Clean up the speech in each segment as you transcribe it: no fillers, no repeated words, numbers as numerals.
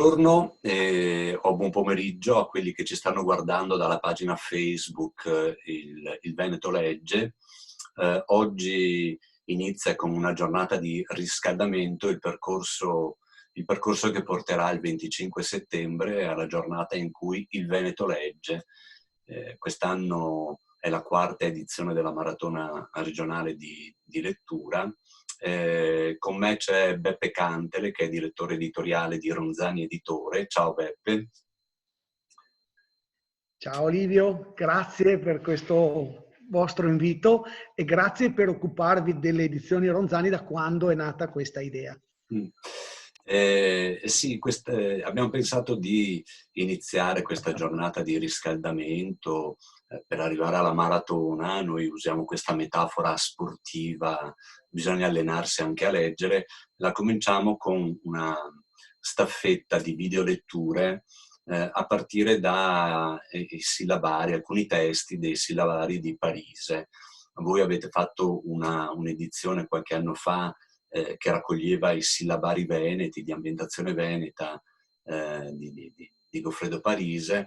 Buongiorno o buon pomeriggio a quelli che ci stanno guardando dalla pagina Facebook il Veneto Legge. Oggi inizia con una giornata di riscaldamento il percorso che porterà il 25 settembre alla giornata in cui il Veneto Legge. Quest'anno è la quarta edizione della maratona regionale di lettura. Con me c'è Beppe Cantele, che è direttore editoriale di Ronzani Editore. Ciao Beppe. Ciao Livio, grazie per questo vostro invito e grazie per occuparvi delle edizioni Ronzani da quando è nata questa idea. Sì, abbiamo pensato di iniziare questa giornata di riscaldamento per arrivare alla maratona. Noi usiamo questa metafora sportiva, bisogna allenarsi anche a leggere. La cominciamo con una staffetta di videoletture a partire dai sillabari, alcuni testi dei sillabari di Parise. Voi avete fatto un'edizione qualche anno fa che raccoglieva i sillabari veneti, di ambientazione veneta, di Goffredo Parise.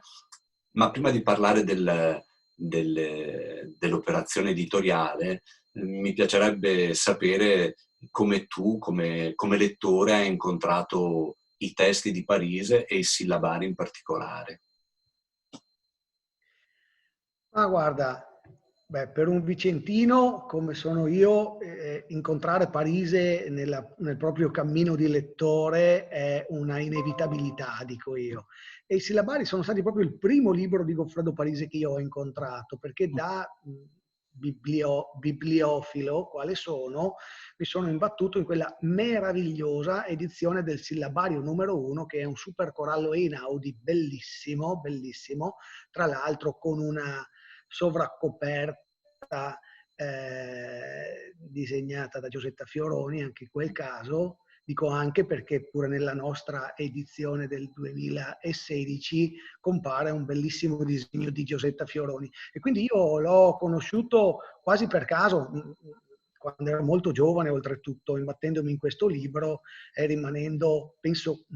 Ma prima di parlare dell'operazione editoriale, mi piacerebbe sapere come tu, come lettore, hai incontrato i testi di Parise e i sillabari in particolare. Ma guarda, per un vicentino come sono io, incontrare Parise nel proprio cammino di lettore è una inevitabilità, dico io. E i sillabari sono stati proprio il primo libro di Goffredo Parise che io ho incontrato, perché da bibliofilo, quale sono, mi sono imbattuto in quella meravigliosa edizione del sillabario numero 1, che è un super corallo Einaudi bellissimo, bellissimo, tra l'altro con una sovraccoperta disegnata da Giosetta Fioroni, anche in quel caso. Dico anche perché pure nella nostra edizione del 2016 compare un bellissimo disegno di Giosetta Fioroni. E quindi io l'ho conosciuto quasi per caso, quando ero molto giovane, oltretutto, imbattendomi in questo libro e rimanendo, penso,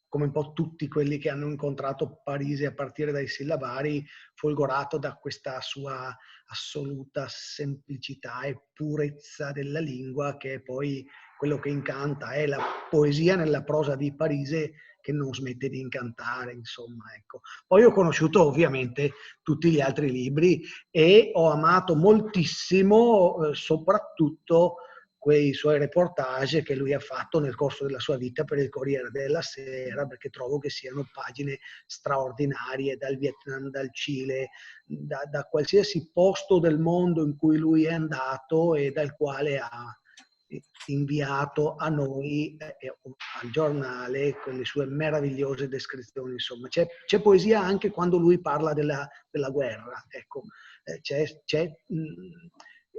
come un po' tutti quelli che hanno incontrato Parise a partire dai sillabari, folgorato da questa sua assoluta semplicità e purezza della lingua, che è poi quello che incanta. È la poesia nella prosa di Parise che non smette di incantare, insomma, ecco. Poi ho conosciuto ovviamente tutti gli altri libri e ho amato moltissimo, soprattutto quei suoi reportage che lui ha fatto nel corso della sua vita per il Corriere della Sera, perché trovo che siano pagine straordinarie, dal Vietnam, dal Cile, da qualsiasi posto del mondo in cui lui è andato e dal quale ha inviato a noi, al giornale, quelle sue meravigliose descrizioni. Insomma, c'è poesia anche quando lui parla della guerra. Ecco, c'è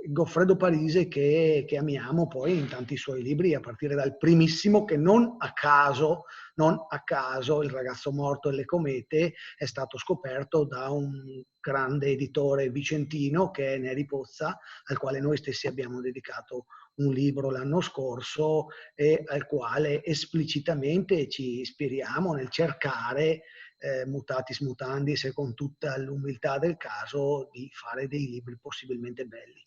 Goffredo Parise che amiamo poi in tanti suoi libri, a partire dal primissimo, che non a caso, Il ragazzo morto e le comete, è stato scoperto da un grande editore vicentino che è Neri Pozza, al quale noi stessi abbiamo dedicato un libro l'anno scorso e al quale esplicitamente ci ispiriamo nel cercare, mutatis mutandis e con tutta l'umiltà del caso, di fare dei libri possibilmente belli.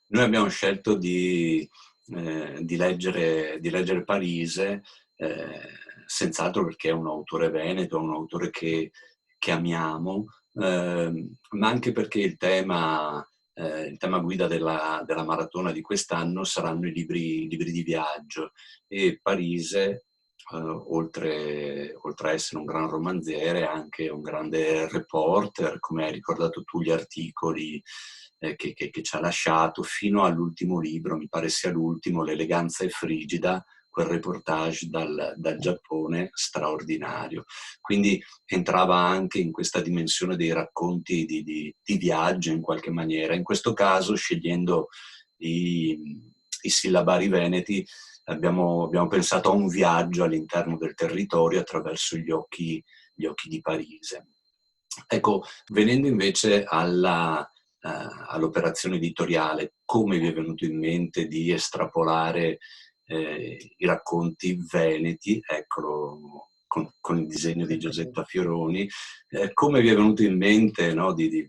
Noi abbiamo scelto di leggere Parise, senz'altro perché è un autore veneto, un autore che amiamo, ma anche perché il tema guida della maratona di quest'anno saranno i libri di viaggio, e Parise, oltre a essere un gran romanziere, è anche un grande reporter, come hai ricordato tu, gli articoli che ci ha lasciato fino all'ultimo libro, mi pare sia l'ultimo, L'eleganza è frigida, quel reportage dal Giappone straordinario. Quindi entrava anche in questa dimensione dei racconti di viaggio in qualche maniera. In questo caso, scegliendo i sillabari veneti, abbiamo pensato a un viaggio all'interno del territorio attraverso gli occhi di Parise. Ecco, venendo invece all'operazione editoriale, come vi è venuto in mente di estrapolare i racconti veneti, eccolo, con il disegno di Giosetta Fioroni. Come vi è venuto in mente, no, di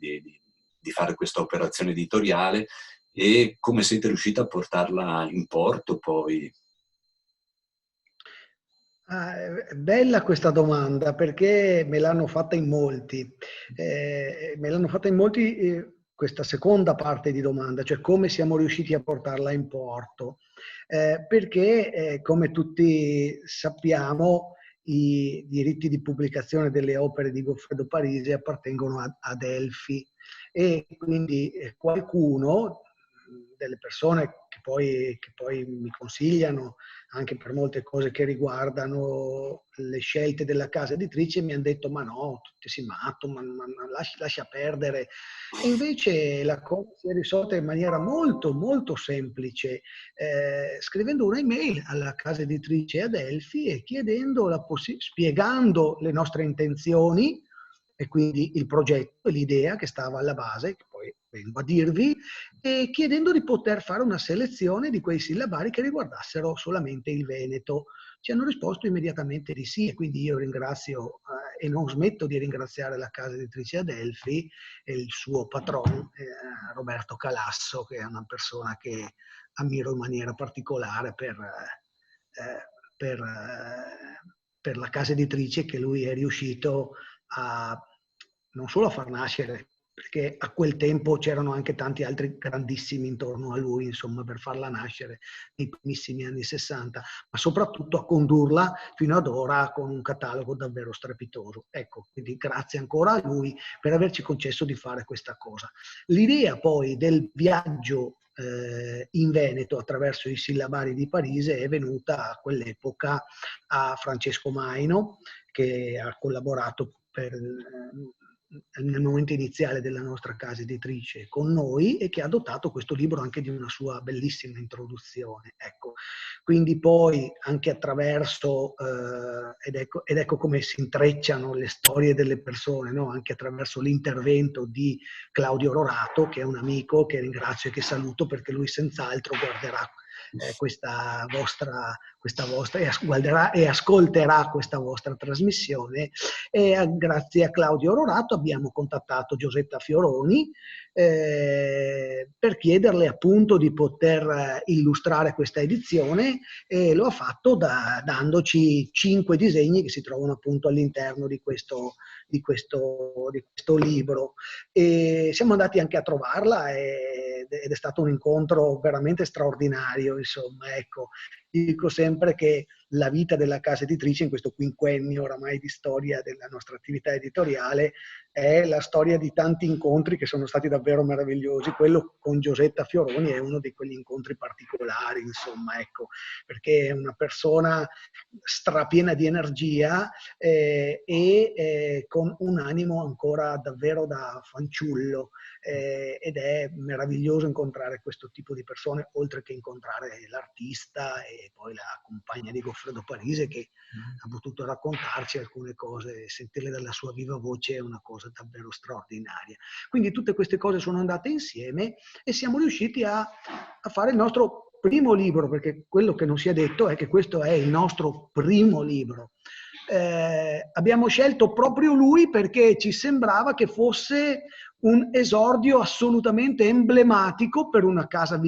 fare questa operazione editoriale e come siete riusciti a portarla in porto poi? È bella questa domanda perché me l'hanno fatta in molti. Me l'hanno fatta in molti questa seconda parte di domanda, cioè come siamo riusciti a portarla in porto. Perché, come tutti sappiamo, i diritti di pubblicazione delle opere di Goffredo Parisi appartengono ad Elfi e quindi qualcuno, delle persone che poi mi consigliano anche per molte cose che riguardano le scelte della casa editrice, mi hanno detto ma no, tutti si matto, ma lascia perdere. E invece la cosa si è risolta in maniera molto molto semplice, scrivendo un'email alla casa editrice Adelphi e chiedendo spiegando le nostre intenzioni e quindi il progetto e l'idea che stava alla base, che poi vengo a dirvi, e chiedendo di poter fare una selezione di quei sillabari che riguardassero solamente il Veneto. Ci hanno risposto immediatamente di sì e quindi io ringrazio e non smetto di ringraziare la casa editrice Adelphi e il suo patrono Roberto Calasso, che è una persona che ammiro in maniera particolare per, per la casa editrice che lui è riuscito a non solo a far nascere, perché a quel tempo c'erano anche tanti altri grandissimi intorno a lui, insomma, per farla nascere nei primissimi anni 60, ma soprattutto a condurla fino ad ora con un catalogo davvero strepitoso. Ecco, quindi grazie ancora a lui per averci concesso di fare questa cosa. L'idea poi del viaggio in Veneto attraverso i sillabari di Parisi è venuta a quell'epoca a Francesco Maino, che ha collaborato nel momento iniziale della nostra casa editrice con noi e che ha dotato questo libro anche di una sua bellissima introduzione. Ecco. Quindi poi anche attraverso, ed ecco come si intrecciano le storie delle persone, no? Anche attraverso l'intervento di Claudio Rorato, che è un amico che ringrazio e che saluto perché lui senz'altro guarderà questa vostra guarderà e ascolterà questa vostra trasmissione. E grazie a Claudio Rorato abbiamo contattato Giosetta Fioroni per chiederle appunto di poter illustrare questa edizione e lo ha fatto dandoci 5 disegni che si trovano appunto all'interno di questo libro. E siamo andati anche a trovarla ed è stato un incontro veramente straordinario, insomma, ecco. Dico sempre che la vita della casa editrice in questo quinquennio oramai di storia della nostra attività editoriale è la storia di tanti incontri che sono stati davvero meravigliosi. Quello con Giosetta Fioroni è uno di quegli incontri particolari, insomma, ecco, perché è una persona strapiena di energia con un animo ancora davvero da fanciullo ed è meraviglioso incontrare questo tipo di persone, oltre che incontrare l'artista e poi la compagna di Goffredo Parisi che ha potuto raccontarci alcune cose, sentirle dalla sua viva voce è una cosa davvero straordinaria. Quindi tutte queste cose sono andate insieme e siamo riusciti a fare il nostro primo libro, perché quello che non si è detto è che questo è il nostro primo libro. Abbiamo scelto proprio lui perché ci sembrava che fosse un esordio assolutamente emblematico per una casa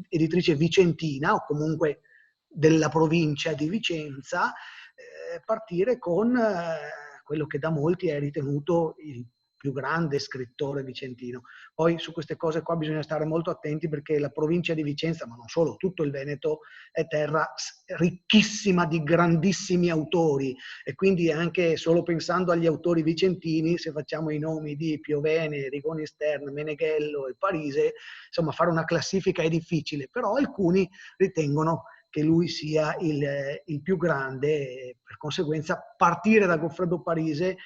editrice vicentina o comunque della provincia di Vicenza, partire con quello che da molti è ritenuto il più grande scrittore vicentino. Poi su queste cose qua bisogna stare molto attenti perché la provincia di Vicenza, ma non solo, tutto il Veneto è terra ricchissima di grandissimi autori e quindi anche solo pensando agli autori vicentini, se facciamo i nomi di Piovene, Rigoni Stern, Meneghello e Parise, insomma fare una classifica è difficile, però alcuni ritengono che lui sia il più grande e per conseguenza partire da Goffredo Parisi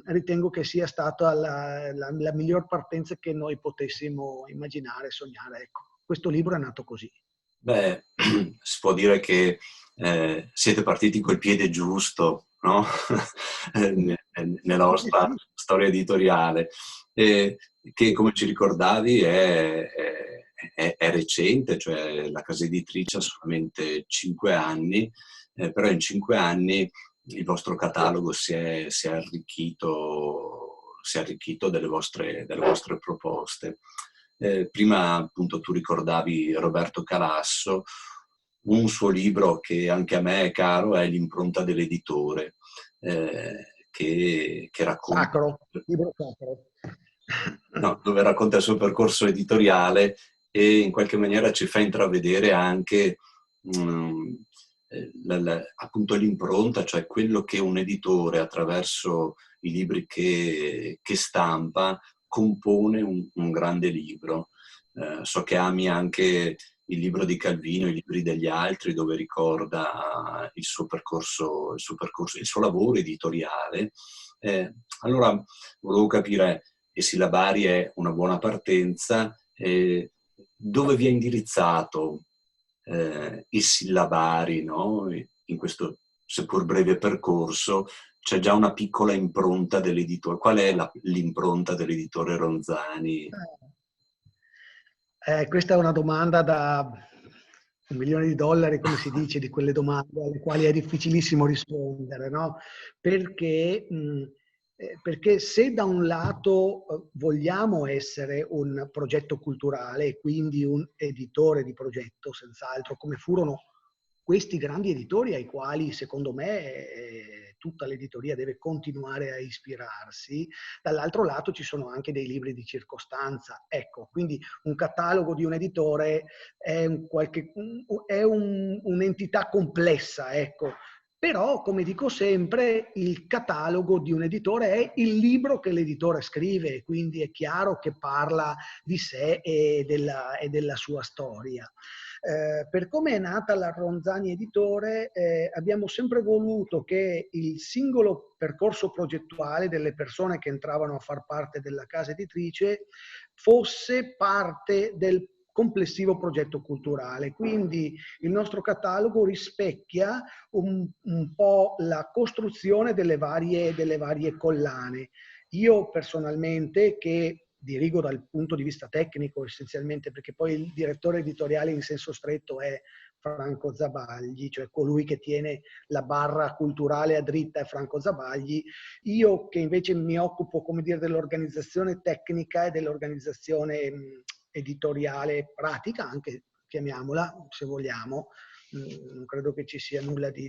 ritengo che sia stata la miglior partenza che noi potessimo immaginare e sognare. Ecco, questo libro è nato così. Beh, si può dire che siete partiti col piede giusto, no? Nella vostra storia editoriale, che come ci ricordavi è è recente, cioè la casa editrice ha solamente 5 anni, però in 5 anni il vostro catalogo si è arricchito delle vostre proposte. Prima appunto tu ricordavi Roberto Calasso, un suo libro che anche a me è caro è L'impronta dell'editore, che racconta... Sacro, libro sacro. No, dove racconta il suo percorso editoriale e in qualche maniera ci fa intravedere anche appunto l'impronta, cioè quello che un editore attraverso i libri che stampa compone un grande libro. So che ami anche il libro di Calvino, i libri degli altri, dove ricorda il suo percorso, il suo lavoro editoriale. Allora volevo capire, e Sillabari è una buona partenza, dove vi è indirizzato il Sillabari, no? In questo seppur breve percorso? C'è già una piccola impronta dell'editore. Qual è l'impronta dell'editore Ronzani? Questa è una domanda da $1.000.000, come si dice, di quelle domande alle quali è difficilissimo rispondere, no? Perché se da un lato vogliamo essere un progetto culturale e quindi un editore di progetto, senz'altro, come furono questi grandi editori ai quali, secondo me, tutta l'editoria deve continuare a ispirarsi, dall'altro lato ci sono anche dei libri di circostanza. Ecco, quindi un catalogo di un editore è un'entità complessa, ecco. Però, come dico sempre, il catalogo di un editore è il libro che l'editore scrive, quindi è chiaro che parla di sé e della sua storia. Per come è nata la Ronzani Editore, abbiamo sempre voluto che il singolo percorso progettuale delle persone che entravano a far parte della casa editrice fosse parte del complessivo progetto culturale. Quindi il nostro catalogo rispecchia un po' la costruzione delle varie collane. Io personalmente, che dirigo dal punto di vista tecnico essenzialmente, perché poi il direttore editoriale in senso stretto è Franco Zabagli, cioè colui che tiene la barra culturale a dritta è Franco Zabagli. Io che invece mi occupo, come dire, dell'organizzazione tecnica e dell'organizzazione editoriale pratica, anche chiamiamola se vogliamo, non credo che ci sia nulla di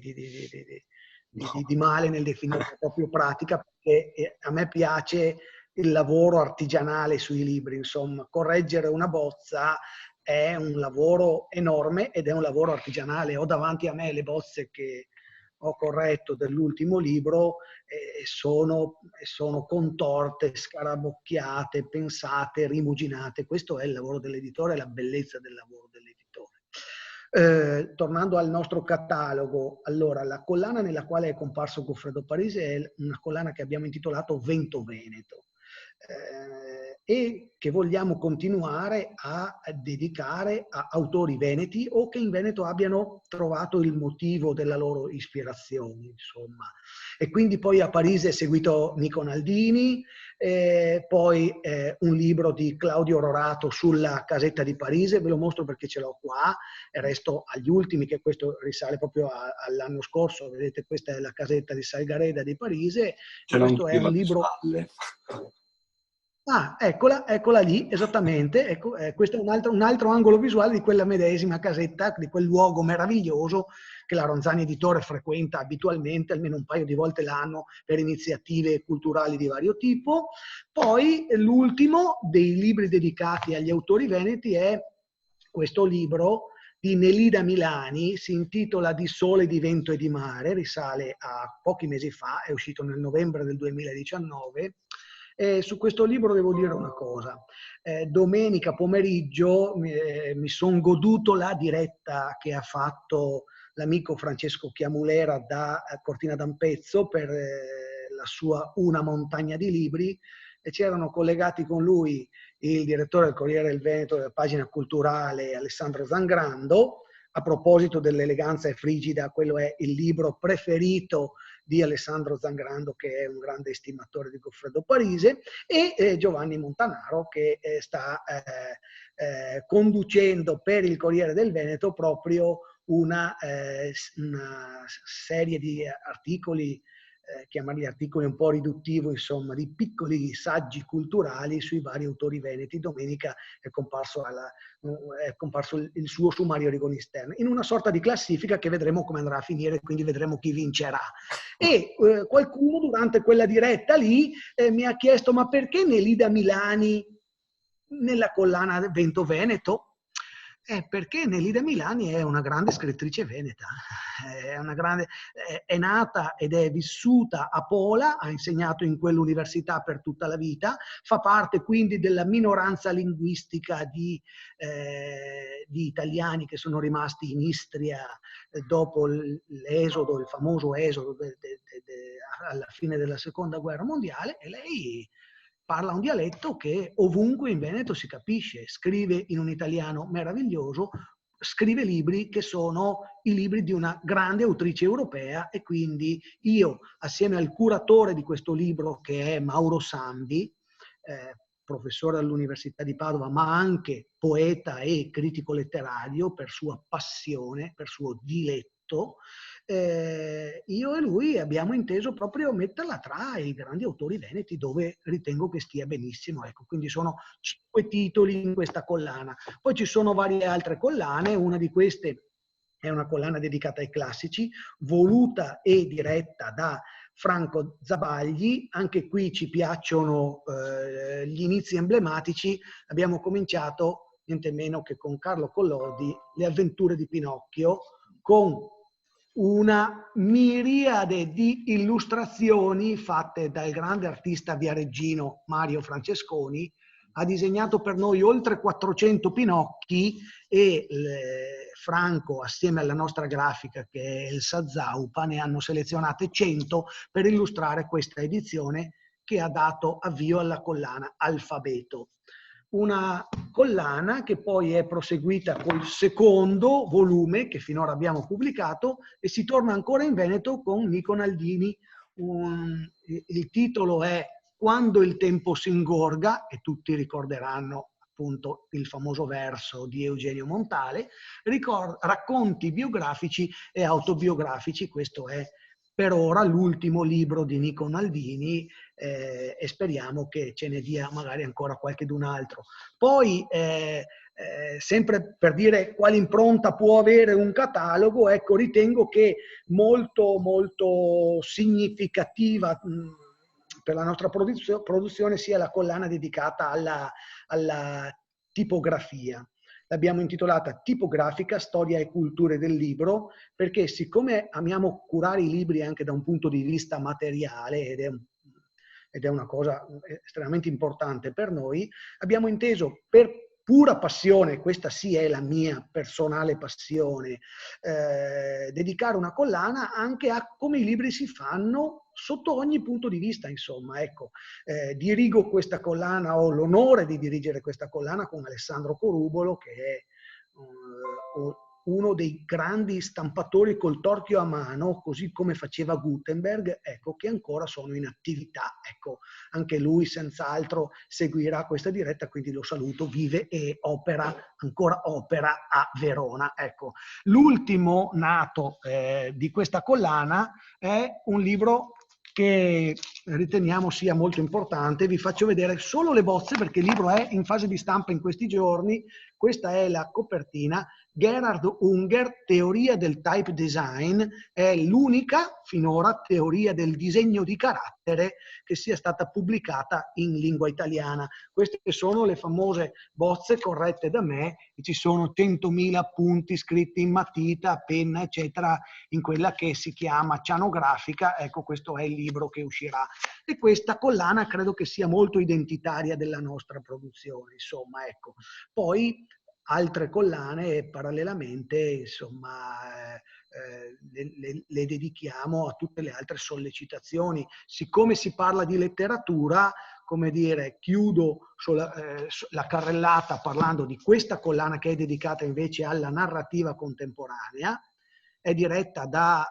male nel definirla proprio pratica, perché a me piace il lavoro artigianale sui libri, insomma, correggere una bozza è un lavoro enorme ed è un lavoro artigianale. Ho davanti a me le bozze che ho corretto dell'ultimo libro e sono contorte, scarabocchiate, pensate, rimuginate. Questo è il lavoro dell'editore, la bellezza del lavoro dell'editore. Tornando al nostro catalogo, allora la collana nella quale è comparso Goffredo Parisi è una collana che abbiamo intitolato Vento Veneto. E che vogliamo continuare a dedicare a autori veneti o che in Veneto abbiano trovato il motivo della loro ispirazione, insomma. E quindi poi a Parigi è seguito Nico Naldini, poi un libro di Claudio Rorato sulla casetta di Parigi, ve lo mostro perché ce l'ho qua, e resto agli ultimi, che questo risale proprio all'anno scorso. Vedete, questa è la casetta di Salgareda di Parigi, e questo è un libro... Ah, eccola lì, esattamente. Ecco, questo è un altro angolo visuale di quella medesima casetta, di quel luogo meraviglioso che la Ronzani Editore frequenta abitualmente, almeno un paio di volte l'anno, per iniziative culturali di vario tipo. Poi l'ultimo dei libri dedicati agli autori veneti è questo libro di Nelida Milani, si intitola Di sole, di vento e di mare, risale a pochi mesi fa, è uscito nel novembre del 2019. Su questo libro devo dire una cosa. Domenica pomeriggio mi sono goduto la diretta che ha fatto l'amico Francesco Chiamulera da Cortina d'Ampezzo per la sua Una montagna di libri, e c'erano collegati con lui il direttore del Corriere del Veneto della pagina culturale Alessandro Zangrando, A proposito dell'eleganza e frigida, quello è il libro preferito di Alessandro Zangrando, che è un grande estimatore di Goffredo Parise, e Giovanni Montanaro, che sta conducendo per il Corriere del Veneto proprio una serie di articoli, chiamarli articoli un po' riduttivo, insomma, di piccoli saggi culturali sui vari autori veneti. Domenica è comparso il suo Summario Rigoni Stern, in una sorta di classifica che vedremo come andrà a finire, quindi vedremo chi vincerà. E qualcuno durante quella diretta lì mi ha chiesto: ma perché Nelida Milani nella collana Vento Veneto? Perché Nelida Milani è una grande scrittrice veneta, è nata ed è vissuta a Pola, ha insegnato in quell'università per tutta la vita, fa parte quindi della minoranza linguistica di italiani che sono rimasti in Istria dopo l'esodo, il famoso esodo alla fine della Seconda Guerra Mondiale, e lei parla un dialetto che ovunque in Veneto si capisce, scrive in un italiano meraviglioso, scrive libri che sono i libri di una grande autrice europea, e quindi io, assieme al curatore di questo libro, che è Mauro Sambi, professore all'Università di Padova, ma anche poeta e critico letterario per sua passione, per suo diletto, io e lui abbiamo inteso proprio metterla tra i grandi autori veneti, dove ritengo che stia benissimo. Ecco, quindi sono 5 titoli in questa collana. Poi ci sono varie altre collane, una di queste è una collana dedicata ai classici, voluta e diretta da Franco Zabagli. Anche qui ci piacciono gli inizi emblematici. Abbiamo cominciato niente meno che con Carlo Collodi, Le avventure di Pinocchio, con una miriade di illustrazioni fatte dal grande artista viareggino Mario Francesconi. Ha disegnato per noi oltre 400 Pinocchi, e Franco, assieme alla nostra grafica che è Elsa Zaupa, ne hanno selezionate 100 per illustrare questa edizione che ha dato avvio alla collana Alfabeto. Una collana che poi è proseguita col secondo volume che finora abbiamo pubblicato, e si torna ancora in Veneto con Nico Naldini. Il titolo è Quando il tempo si ingorga, e tutti ricorderanno appunto il famoso verso di Eugenio Montale, racconti biografici e autobiografici. Questo è per ora l'ultimo libro di Nico Naldini, e speriamo che ce ne dia magari ancora qualchedun altro. Poi, sempre per dire quale impronta può avere un catalogo, ecco, ritengo che molto, molto significativa per la nostra produzione sia la collana dedicata alla tipografia. L'abbiamo intitolata Tipografica, storia e culture del libro, perché siccome amiamo curare i libri anche da un punto di vista materiale, ed è una cosa estremamente importante per noi, abbiamo inteso, per pura passione, questa sì è la mia personale passione, dedicare una collana anche a come i libri si fanno sotto ogni punto di vista, insomma. Ecco, dirigo questa collana, ho l'onore di dirigere questa collana con Alessandro Corubolo, che è uno dei grandi stampatori col torchio a mano, così come faceva Gutenberg, ecco, che ancora sono in attività. Ecco, anche lui senz'altro seguirà questa diretta, quindi lo saluto, vive e ancora opera a Verona. Ecco, l'ultimo nato di questa collana è un libro che riteniamo sia molto importante. Vi faccio vedere solo le bozze perché il libro è in fase di stampa in questi giorni. Questa è la copertina. Gerhard Unger, Teoria del Type Design, è l'unica finora teoria del disegno di carattere che sia stata pubblicata in lingua italiana. Queste sono le famose bozze corrette da me, e ci sono 100.000 punti scritti in matita, penna, eccetera, in quella che si chiama cianografica. Ecco, questo è il libro che uscirà. E questa collana credo che sia molto identitaria della nostra produzione, insomma, ecco. Poi altre collane parallelamente, insomma, le dedichiamo a tutte le altre sollecitazioni. Siccome si parla di letteratura, come dire, chiudo la carrellata parlando di questa collana che è dedicata invece alla narrativa contemporanea. È diretta da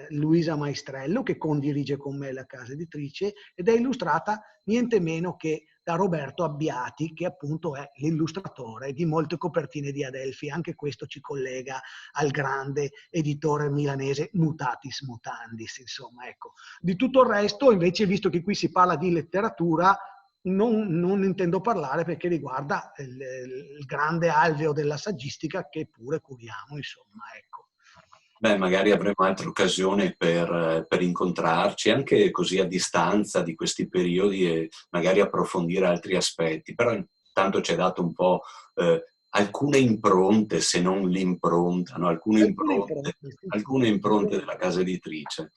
Luisa Maestrello, che condirige con me la casa editrice, ed è illustrata niente meno che da Roberto Abbiati, che appunto è l'illustratore di molte copertine di Adelphi. Anche questo ci collega al grande editore milanese Mutatis Mutandis, insomma, ecco. Di tutto il resto, invece, visto che qui si parla di letteratura, non intendo parlare perché riguarda il grande alveo della saggistica che pure curiamo, insomma, ecco. Beh, magari avremo altre occasioni per incontrarci, anche così a distanza di questi periodi, e magari approfondire altri aspetti. Però intanto ci hai dato un po' alcune impronte, se non l'impronta, no? Alcune impronte della casa editrice.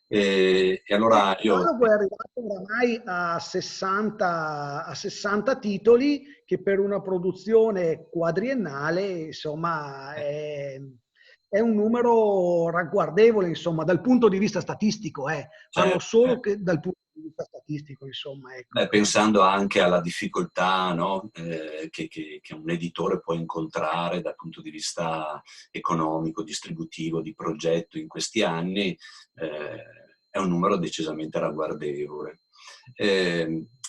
E allora Il io... catalogo è arrivato oramai a 60 titoli, che per una produzione quadriennale, insomma, è un numero ragguardevole, insomma, dal punto di vista statistico. Parlo solo che dal punto di vista statistico, insomma. Ecco. Beh, pensando anche alla difficoltà, no? che un editore può incontrare dal punto di vista economico, distributivo, di progetto in questi anni, è un numero decisamente ragguardevole.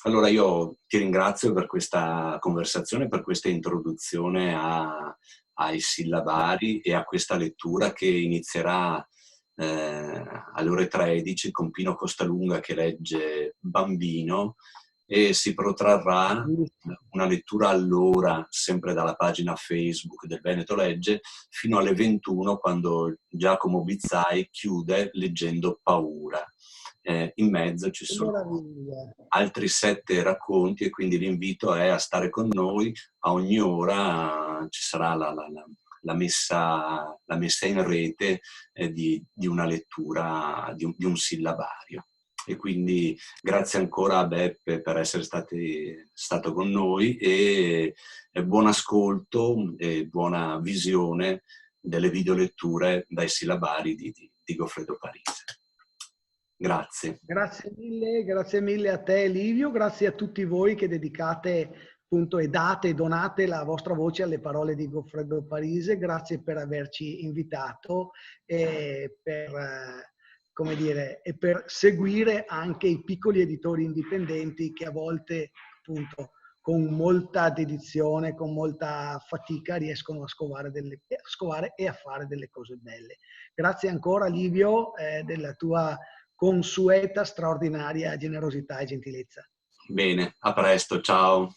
Allora io ti ringrazio per questa conversazione, per questa introduzione ai sillabari e a questa lettura che inizierà alle ore 13 con Pino Costalunga che legge Bambino, e si protrarrà una lettura all'ora, sempre dalla pagina Facebook del Veneto Legge, fino alle 21, quando Giacomo Bizzai chiude leggendo Paura. In mezzo ci sono altri 7 racconti, e quindi l'invito è a stare con noi. A ogni ora ci sarà la messa in rete di una lettura, di un sillabario. E quindi grazie ancora a Beppe per essere stato con noi, e buon ascolto e buona visione delle videoletture dai sillabari di Goffredo Parise. Grazie. Grazie mille a te Livio, grazie a tutti voi che dedicate appunto e date e donate la vostra voce alle parole di Goffredo Parise. Grazie per averci invitato e per, come dire, e per seguire anche i piccoli editori indipendenti che a volte appunto con molta dedizione, con molta fatica riescono a scovare e a fare delle cose belle. Grazie ancora Livio della tua consueta, straordinaria generosità e gentilezza. Bene, a presto, ciao.